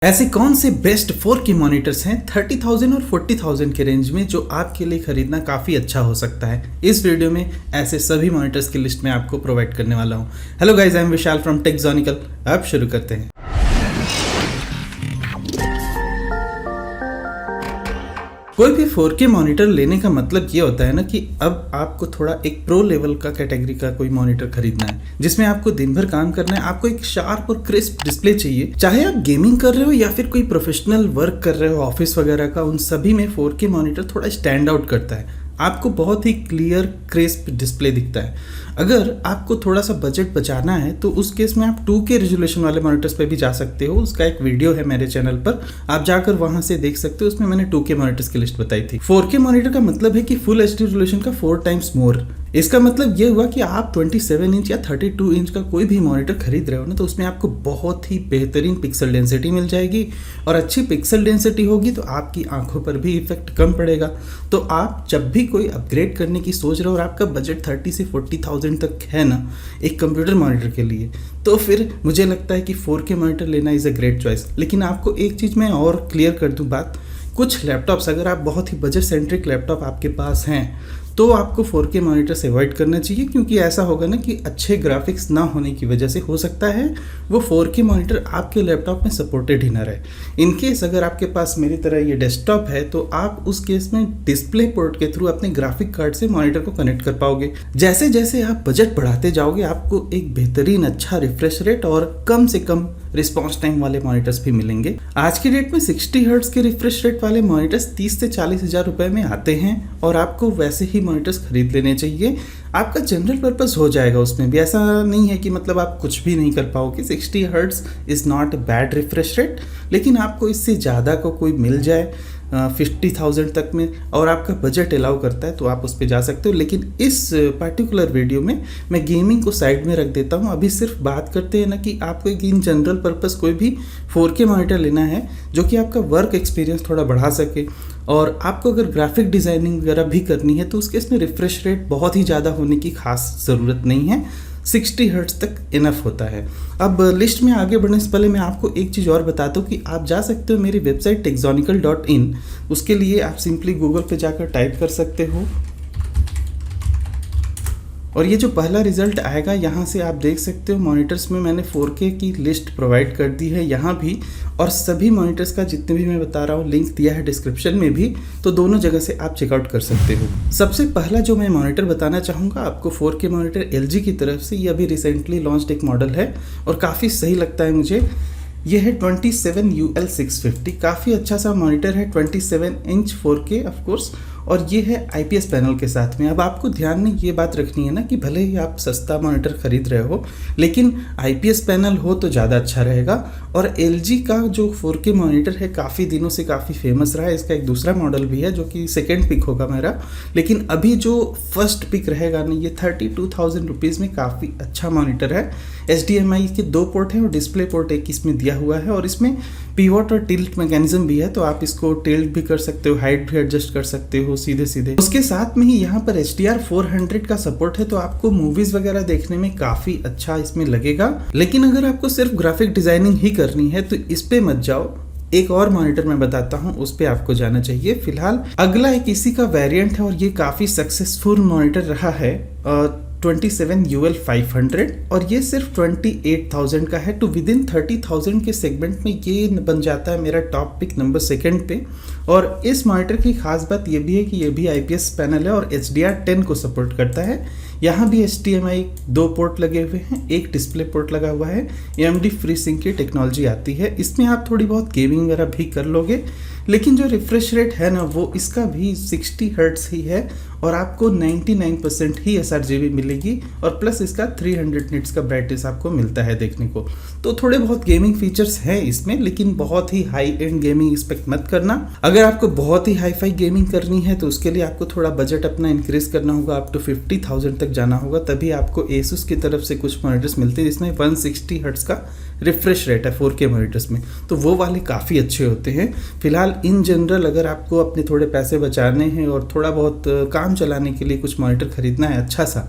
ऐसे कौन से बेस्ट 4K मॉनिटर्स हैं 30,000 और 40,000 के रेंज में जो आपके लिए खरीदना काफ़ी अच्छा हो सकता है। इस वीडियो में ऐसे सभी मॉनिटर्स की लिस्ट में आपको प्रोवाइड करने वाला हूं। Hello guys, I am Vishal from Techzonical. अब शुरू करते हैं। कोई भी 4K मॉनिटर लेने का मतलब ये होता है ना कि अब आपको थोड़ा एक प्रो लेवल का कैटेगरी का कोई मॉनिटर खरीदना है, जिसमें आपको दिन भर काम करना है। आपको एक शार्प और क्रिस्प डिस्प्ले चाहिए, चाहे आप गेमिंग कर रहे हो या फिर कोई प्रोफेशनल वर्क कर रहे हो ऑफिस वगैरह का। उन सभी में 4K मॉनिटर थोड़ा स्टैंड आउट करता है, आपको बहुत ही क्लियर क्रिस्प डिस्प्ले दिखता है। अगर आपको थोड़ा सा बजट बचाना है तो उस केस में आप 2K रेजोल्यूशन वाले मॉनिटर्स पे भी जा सकते हो। उसका एक वीडियो है मेरे चैनल पर, आप जाकर वहां से देख सकते हो। उसमें मैंने 2K मॉनिटर्स की लिस्ट बताई थी। 4K मॉनिटर का मतलब है कि फुल HD रेजोल्यूशन का 4 टाइम्स मोर। इसका मतलब ये हुआ कि आप 27 इंच या 32 इंच का कोई भी मॉनिटर खरीद रहे हो ना, तो उसमें आपको बहुत ही बेहतरीन पिक्सल डेंसिटी मिल जाएगी। और अच्छी पिक्सल डेंसिटी होगी तो आपकी आंखों पर भी इफेक्ट कम पड़ेगा। तो आप जब भी कोई अपग्रेड करने की सोच रहे हो और आपका बजट 30 से 40,000 तक है ना एक कंप्यूटर मॉनिटर के लिए, तो फिर मुझे लगता है कि 4K मॉनिटर लेना इज़ अ ग्रेट चॉइस। लेकिन आपको एक चीज़ मैं और क्लियर कर दूं बात, कुछ लैपटॉप्स, अगर आप बहुत ही बजट सेंट्रिक लैपटॉप आपके पास हैं तो आपको 4K मॉनिटर से अवॉइड करना चाहिए, क्योंकि ऐसा होगा ना कि अच्छे ग्राफिक्स ना होने की वजह से हो सकता है वो 4K मॉनिटर आपके लैपटॉप में सपोर्टेड ही ना रहे। इन केस अगर आपके पास मेरी तरह ये डेस्कटॉप है तो आप उस केस में डिस्प्ले पोर्ट के थ्रू अपने ग्राफिक कार्ड से मॉनिटर को कनेक्ट कर पाओगे। जैसे जैसे आप बजट बढ़ाते जाओगे आपको एक बेहतरीन अच्छा रिफ्रेश रेट और कम से कम रिस्पॉन्स टाइम वाले मॉनिटर्स भी मिलेंगे। आज की डेट में 60 हर्ट्ज के रिफ्रेश रेट वाले मॉनिटर्स 30 से 40 हज़ार रुपए में आते हैं और आपको वैसे ही मॉनिटर्स खरीद लेने चाहिए। आपका जनरल पर्पस हो जाएगा उसमें भी। ऐसा नहीं है कि मतलब आप कुछ भी नहीं कर पाओगे। 60 hertz is not bad refresh rate, लेकिन आपको इससे ज़्यादा को कोई मिल जाए 50,000 तक में और आपका बजट अलाउ करता है तो आप उस पर जा सकते हो। लेकिन इस पर्टिकुलर वीडियो में मैं गेमिंग को साइड में रख देता हूँ। अभी सिर्फ बात करते हैं ना कि आपको एक इन जनरल पर्पस कोई भी 4K मॉनिटर लेना है जो कि आपका वर्क एक्सपीरियंस थोड़ा बढ़ा सके। और आपको अगर ग्राफिक डिज़ाइनिंग वगैरह भी करनी है तो उसके इसमें रिफ्रेश रेट बहुत ही ज़्यादा होने की खास ज़रूरत नहीं है, 60 हर्ट्ज तक इनफ होता है। अब लिस्ट में आगे बढ़ने से पहले मैं आपको एक चीज़ और बताता हूँ कि आप जा सकते हो मेरी वेबसाइट टेक्जोनिकल.in। उसके लिए आप सिंपली गूगल पे जाकर टाइप कर सकते हो और ये जो पहला रिजल्ट आएगा यहाँ से आप देख सकते हो मॉनिटर्स में मैंने 4K की लिस्ट प्रोवाइड कर दी है यहाँ भी, और सभी मॉनिटर्स का जितने भी मैं बता रहा हूँ लिंक दिया है डिस्क्रिप्शन में भी, तो दोनों जगह से आप चेकआउट कर सकते हो। सबसे पहला जो मैं मॉनिटर बताना चाहूँगा आपको 4K मॉनिटर LG की तरफ से, ये अभी रिसेंटली लॉन्च्ड एक मॉडल है और काफ़ी सही लगता है मुझे। ये है 27UL650, काफ़ी अच्छा सा मॉनिटर है, 27 इंच 4K ऑफ कोर्स, और ये है IPS पैनल के साथ में। अब आपको ध्यान में ये बात रखनी है ना कि भले ही आप सस्ता मॉनिटर खरीद रहे हो लेकिन IPS पैनल हो तो ज़्यादा अच्छा रहेगा। और LG का जो 4K मॉनिटर है काफ़ी दिनों से काफ़ी फेमस रहा है। इसका एक दूसरा मॉडल भी है जो कि सेकेंड पिक होगा मेरा, लेकिन अभी जो फर्स्ट पिक रहेगा ना ये 32,000 रुपीज़ में काफ़ी अच्छा मॉनिटर है। HDMI के 2 पोर्ट हैं और डिस्प्ले पोर्ट एक इसमें दिया हुआ है, और इसमें पिवट और टिल्ट मैकेनिज्म भी है, तो आप इसको टिल्ट भी कर सकते हो, हाइट भी एडजस्ट कर सकते हो सीधे सीधे। उसके साथ में ही यहाँ पर HDR 400 का सपोर्ट है, तो आपको मूवीज वगैरह देखने में काफी अच्छा इसमें लगेगा। लेकिन अगर आपको सिर्फ ग्राफिक डिजाइनिंग ही करनी है तो इस पे मत जाओ, एक और मॉनिटर मैं बताता हूँ उस पे आपको जाना चाहिए। फिलहाल अगला एक इसी का वेरिएंट है और ये काफी सक्सेसफुल मॉनिटर रहा है, 27UL500, और ये सिर्फ 28,000 का है। तो विद इन 30,000 के सेगमेंट में ये बन जाता है मेरा टॉप पिक नंबर 2 पे। और इस मॉनिटर की खास बात ये भी है कि ये भी IPS पैनल है और HDR10 को सपोर्ट करता है। यहाँ भी HDMI 2 पोर्ट लगे हुए हैं, एक डिस्प्ले पोर्ट लगा हुआ है। AMD FreeSync की टेक्नोलॉजी आती है, इसमें आप थोड़ी बहुत गेमिंग वगैरह भी कर लोगे। लेकिन जो रिफ्रेश रेट है ना वो इसका भी 60 हर्ट्ज ही है और आपको 99% ही sRGB मिलेगी, और प्लस इसका 300 निट्स का ब्राइटनेस आपको मिलता है देखने को। तो थोड़े बहुत गेमिंग फीचर्स हैं इसमें, लेकिन बहुत ही हाई एंड गेमिंग एक्सपेक्ट मत करना। अगर आपको बहुत ही हाई फाई गेमिंग करनी है तो उसके लिए आपको थोड़ा बजट अपना इंक्रीज करना होगा, अप टू 50,000 तक जाना होगा, तभी आपको Asus की तरफ से कुछ मॉनिटर्स मिलते हैं जिसमें 160 हर्ट्ज का रिफ्रेश रेट है 4K मॉनिटर्स में, तो वो वाले काफ़ी अच्छे होते हैं। फिलहाल इन जनरल अगर आपको अपने थोड़े पैसे बचाने हैं और थोड़ा बहुत काम चलाने के लिए कुछ मॉनिटर खरीदना है अच्छा सा,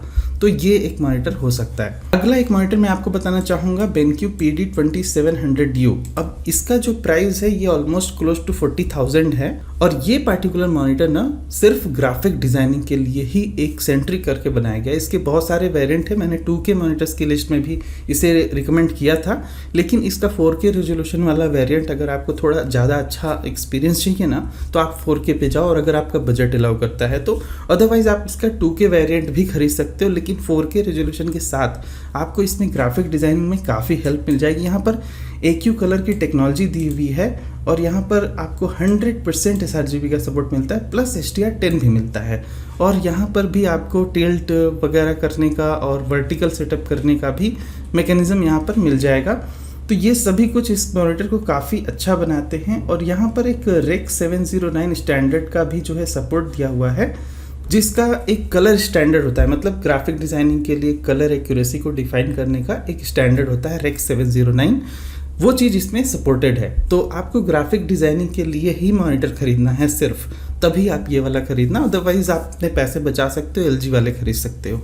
तो ये एक मॉनिटर हो सकता है। अगला एक मॉनिटर मैं आपको बताना चाहूँगा BenQ PD2700U। अब इसका जो प्राइस है ये ऑलमोस्ट क्लोज टू 40,000 है, और ये पार्टिकुलर मॉनिटर ना सिर्फ ग्राफिक डिजाइनिंग के लिए ही एक सेंट्रिक करके बनाया गया है। इसके बहुत सारे वेरिएंट है, मैंने 2K मॉनिटर्स की लिस्ट में भी इसे रिकमेंड किया था, लेकिन इसका 4K रेजोल्यूशन वाला वेरिएंट अगर आपको थोड़ा ज़्यादा अच्छा एक्सपीरियंस चाहिए ना तो आप 4K पे जाओ, और अगर आपका बजट अलाउ करता है तो अदरवाइज आप इसका 2K वेरिएंट भी खरीद सकते हो। लेकिन 4K रेजोल्यूशन के साथ आपको इसमें ग्राफिक डिजाइनिंग में काफ़ी हेल्प मिल जाएगी। यहाँ पर AQ कलर की टेक्नोलॉजी दी हुई है, और यहाँ पर आपको 100% sRGB का सपोर्ट मिलता है, प्लस HDR10 भी मिलता है, और यहाँ पर भी आपको टिल्ट वगैरह करने का और वर्टिकल सेटअप करने का भी मैकेनिज्म यहाँ पर मिल जाएगा। तो ये सभी कुछ इस मॉनिटर को काफ़ी अच्छा बनाते हैं। और यहाँ पर एक Rec 709 स्टैंडर्ड का भी जो है सपोर्ट दिया हुआ है, जिसका एक कलर स्टैंडर्ड होता है, मतलब ग्राफिक डिज़ाइनिंग के लिए कलर एक्यूरेसी को डिफाइन करने का एक स्टैंडर्ड होता है Rec 709, वो चीज़ इसमें सपोर्टेड है। तो आपको ग्राफिक डिज़ाइनिंग के लिए ही मॉनिटर खरीदना है सिर्फ, तभी आप ये वाला खरीदना, अदरवाइज आप अपने पैसे बचा सकते हो, LG वाले खरीद सकते हो।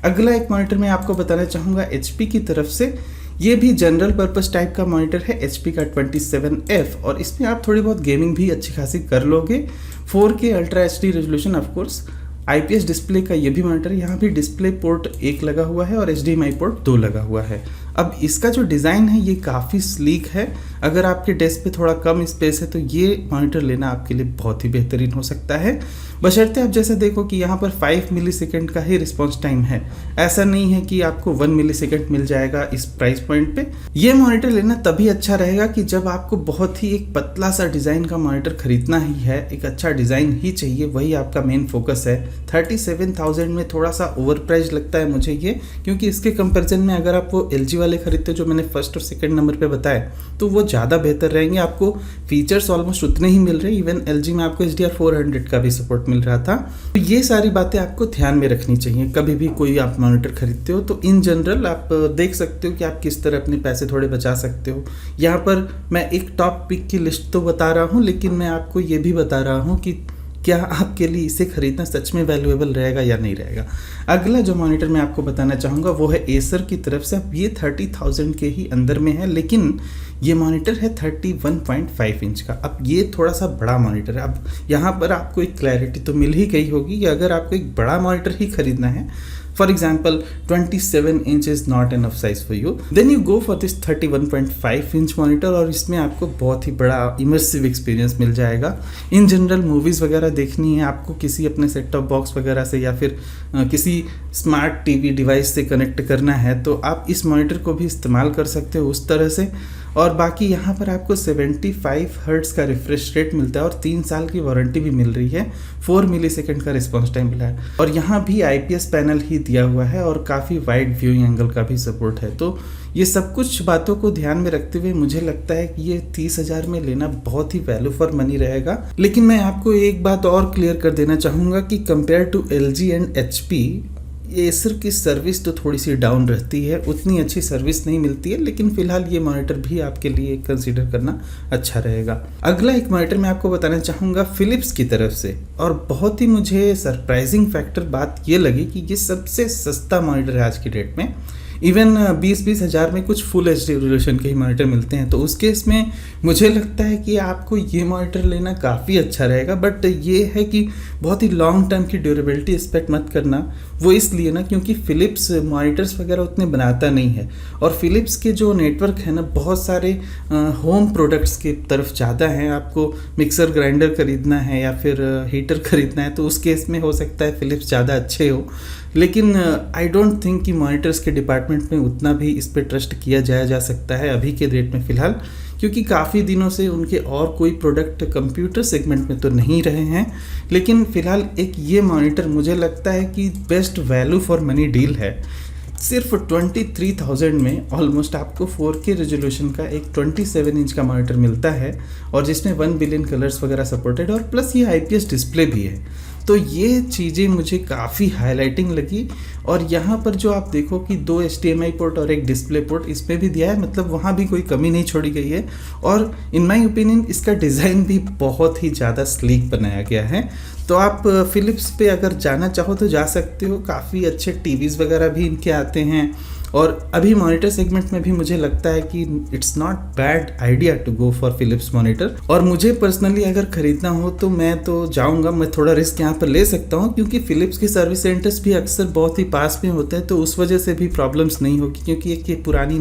अगला एक मॉनिटर मैं आपको बताना चाहूँगा HP की तरफ से। ये भी जनरल पर्पस टाइप का मॉनिटर है, HP का 27F, और इसमें आप थोड़ी बहुत गेमिंग भी अच्छी खासी कर लोगे। 4K ultra HD resolution, of course IPS display का ये भी मॉनिटर है। यहाँ भी डिस्प्ले पोर्ट 1 लगा हुआ है और HDMI पोर्ट 2 लगा हुआ है। अब इसका जो डिज़ाइन है ये काफ़ी स्लीक है। अगर आपके डेस्क पे थोड़ा कम स्पेस है तो ये मॉनिटर लेना आपके लिए बहुत ही बेहतरीन हो सकता है, बशर्ते आप जैसे देखो कि यहाँ पर 5 मिलीसेकंड का ही रिस्पॉन्स टाइम है। ऐसा नहीं है कि आपको 1 मिलीसेकंड मिल जाएगा इस प्राइस पॉइंट पे। ये मॉनिटर लेना तभी अच्छा रहेगा कि जब आपको बहुत ही एक पतला सा डिज़ाइन का मॉनिटर खरीदना ही है, एक अच्छा डिज़ाइन ही चाहिए, वही आपका मेन फोकस है। 37,000 में थोड़ा सा ओवर प्राइस लगता है मुझे ये, क्योंकि इसके कंपैरिजन में अगर आप वो LG वाले खरीदते हो जो मैंने फर्स्ट और सेकंड नंबर पे बताया, तो वो ज़्यादा बेहतर रहेंगे। आपको फीचर्स ऑलमोस्ट उतने ही मिल रहे हैं, इवन LG में आपको HDR 400 का भी सपोर्ट मिल रहा था। तो ये सारी बातें आपको ध्यान में रखनी चाहिए कभी भी कोई आप मॉनिटर खरीदते हो। तो इन जनरल आप देख सकते हो कि आप किस तरह अपने पैसे थोड़े बचा सकते हो। यहाँ पर मैं एक टॉप पिक की लिस्ट तो बता रहा हूँ, लेकिन मैं आपको ये भी बता रहा हूँ कि क्या आपके लिए इसे खरीदना सच में वैल्यूएबल रहेगा या नहीं रहेगा। अगला जो मॉनिटर मैं आपको बताना चाहूँगा वो है एसर की तरफ से। अब ये 30,000 के ही अंदर में है, लेकिन ये मॉनिटर है 31.5 इंच का। अब ये थोड़ा सा बड़ा मॉनिटर है। अब यहाँ पर आपको एक क्लैरिटी तो मिल ही गई होगी कि अगर आपको एक बड़ा मॉनिटर ही खरीदना है, for example 27 inch is not enough size for you, then you go for this 31.5 inch monitor, और इसमें आपको बहुत ही बड़ा इमर्सिव एक्सपीरियंस मिल जाएगा। इन जनरल मूवीज़ वगैरह देखनी है आपको किसी अपने सेट टॉप बॉक्स वगैरह से या फिर किसी स्मार्ट टीवी डिवाइस से कनेक्ट करना है, तो आप इस मॉनिटर को भी इस्तेमाल कर सकते हो उस तरह से। और बाकी यहाँ पर आपको 75 हर्ट्ज का रिफ्रेश रेट मिलता है और 3 साल की वारंटी भी मिल रही है। 4 मिलीसेकंड का रिस्पॉन्स टाइम मिला है, और यहाँ भी IPS पैनल ही दिया हुआ है और काफ़ी वाइड व्यूइंग एंगल का भी सपोर्ट है। तो ये सब कुछ बातों को ध्यान में रखते हुए मुझे लगता है कि ये 30,000 में लेना बहुत ही वैल्यू फॉर मनी रहेगा। लेकिन मैं आपको एक बात और क्लियर कर देना चाहूँगा कि compare to LG and HP, Acer की सर्विस तो थोड़ी सी डाउन रहती है, उतनी अच्छी सर्विस नहीं मिलती है, लेकिन फिलहाल ये मॉनिटर भी आपके लिए कंसीडर करना अच्छा रहेगा। अगला एक मॉनिटर मैं आपको बताना चाहूँगा फिलिप्स की तरफ से, और बहुत ही मुझे सरप्राइजिंग फैक्टर बात ये लगी कि ये सबसे सस्ता मॉनिटर है आज की डेट में। इवन 20-20 हज़ार में कुछ फुल HD रेजोल्यूशन के ही मॉनिटर मिलते हैं। तो उस केस में मुझे लगता है कि आपको ये मॉनिटर लेना काफ़ी अच्छा रहेगा। बट ये है कि बहुत ही लॉन्ग टर्म की ड्यूरेबिलिटी एक्सपेक्ट मत करना। वो इसलिए ना क्योंकि फ़िलिप्स मॉनिटर्स वगैरह उतने बनाता नहीं है, और फ़िलिप्स के जो नेटवर्क है ना बहुत सारे होम प्रोडक्ट्स की तरफ ज़्यादा हैं। आपको मिक्सर ग्राइंडर खरीदना है या फिर हीटर खरीदना है, तो उस केस में हो सकता है फ़िलिप्स ज़्यादा अच्छे हो। लेकिन आई डोंट थिंक कि मॉनिटर्स के डिपार्टमेंट में उतना भी इस पे ट्रस्ट किया जा सकता है अभी के रेट में फ़िलहाल, क्योंकि काफ़ी दिनों से उनके और कोई प्रोडक्ट कंप्यूटर सेगमेंट में तो नहीं रहे हैं। लेकिन फ़िलहाल एक ये मॉनिटर मुझे लगता है कि best value for money deal है। सिर्फ 23,000 में ऑलमोस्ट आपको 4K रेजोल्यूशन का एक 27 इंच का मॉनिटर मिलता है, और जिसमें 1 बिलियन कलर्स वगैरह सपोर्टेड, और प्लस ये IPS डिस्प्ले भी है। तो ये चीज़ें मुझे काफ़ी हाईलाइटिंग लगी। और यहाँ पर जो आप देखो कि 2 HDMI पोर्ट और एक डिस्प्ले पोर्ट इसमें भी दिया है, मतलब वहाँ भी कोई कमी नहीं छोड़ी गई है। और इन माय ओपिनियन इसका डिज़ाइन भी बहुत ही ज़्यादा स्लीक बनाया गया है। तो आप फिलिप्स पे अगर जाना चाहो तो जा सकते हो, काफ़ी अच्छे टीवीज़ वगैरह भी इनके आते हैं। और अभी मॉनिटर सेगमेंट में भी मुझे लगता है कि it's not bad idea to go for Philips monitor. और मुझे पर्सनली अगर खरीदना हो तो मैं तो जाऊंगा, मैं थोड़ा रिस्क यहाँ पर ले सकता हूँ, क्योंकि फिलिप्स के सर्विस सेंटर्स भी अक्सर बहुत ही पास में होते हैं, तो उस वजह से भी प्रॉब्लम्स नहीं होगी, क्योंकि एक ये पुरानी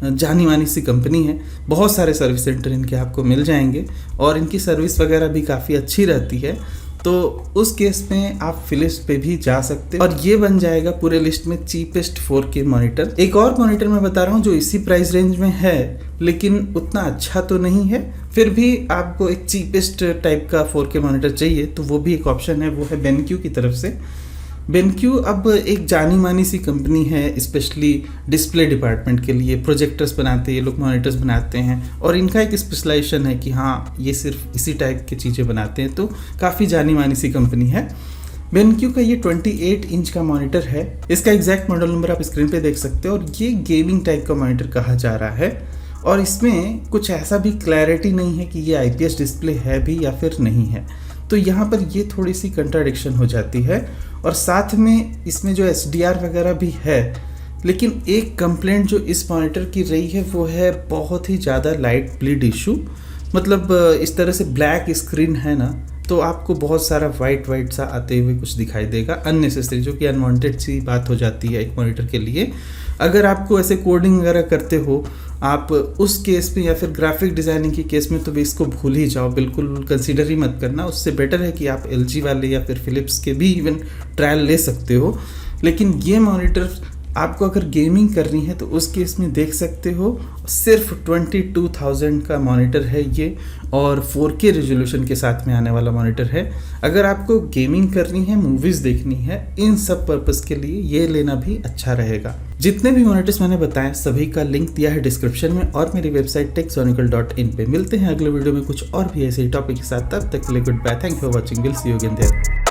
जानी मानी सी कंपनी है। बहुत सारे सर्विस सेंटर इनके आपको मिल जाएंगे और इनकी सर्विस वगैरह भी काफ़ी अच्छी रहती है। तो उस केस में आप फिलिप्स पे भी जा सकते हैं। और ये बन जाएगा पूरे लिस्ट में चीपेस्ट 4K मॉनिटर। एक और मॉनिटर मैं बता रहा हूँ जो इसी प्राइस रेंज में है, लेकिन उतना अच्छा तो नहीं है, फिर भी आपको एक चीपेस्ट टाइप का 4K मॉनिटर चाहिए तो वो भी एक ऑप्शन है, वो है बेनक्यू की तरफ से। बेनक्यू अब एक जानी मानी सी कंपनी है, स्पेशली डिस्प्ले डिपार्टमेंट के लिए प्रोजेक्टर्स बनाते हैं ये लोग, मॉनिटर्स बनाते हैं, और इनका एक स्पेशलाइजेशन है कि हाँ ये सिर्फ इसी टाइप की चीज़ें बनाते हैं, तो काफ़ी जानी मानी सी कंपनी है। बेनक्यू का ये 28 इंच का मॉनिटर है। इसका एग्जैक्ट मॉडल नंबर आप स्क्रीन पे देख सकते हो। और ये गेमिंग टाइप का मॉनिटर कहा जा रहा है, और इसमें कुछ ऐसा भी क्लैरिटी नहीं है कि ये IPS डिस्प्ले है भी या फिर नहीं है, तो यहाँ पर ये थोड़ी सी कंट्राडिक्शन हो जाती है। और साथ में इसमें जो HDR वगैरह भी है, लेकिन एक कंप्लेंट जो इस मॉनिटर की रही है वो है बहुत ही ज़्यादा लाइट ब्लीड इशू। मतलब इस तरह से ब्लैक स्क्रीन है ना, तो आपको बहुत सारा वाइट सा आते हुए कुछ दिखाई देगा अननेसेसरी, जो कि अनवांटेड सी बात हो जाती है एक मॉनिटर के लिए। अगर आपको ऐसे कोडिंग वगैरह करते हो आप, उस केस में या फिर ग्राफिक डिज़ाइनिंग के केस में, तो भी इसको भूल ही जाओ, बिल्कुल कंसीडर ही मत करना। उससे बेटर है कि आप LG वाले या फिर फिलिप्स के भी इवन ट्रायल ले सकते हो। लेकिन ये मॉनिटर आपको अगर गेमिंग करनी है तो उस केस में देख सकते हो, सिर्फ 22,000 का मॉनिटर है ये, और 4K रेजोल्यूशन के साथ में आने वाला मॉनिटर है। अगर आपको गेमिंग करनी है, मूवीज़ देखनी है, इन सब पर्पस के लिए ये लेना भी अच्छा रहेगा। जितने भी मॉनिटर्स मैंने बताए सभी का लिंक दिया है डिस्क्रिप्शन में और मेरी वेबसाइट techzonical.in पे। मिलते हैं अगले वीडियो में कुछ और भी ऐसे ही टॉपिक के साथ, तब तक के लिए good bye, thank you for watching, will see you again there.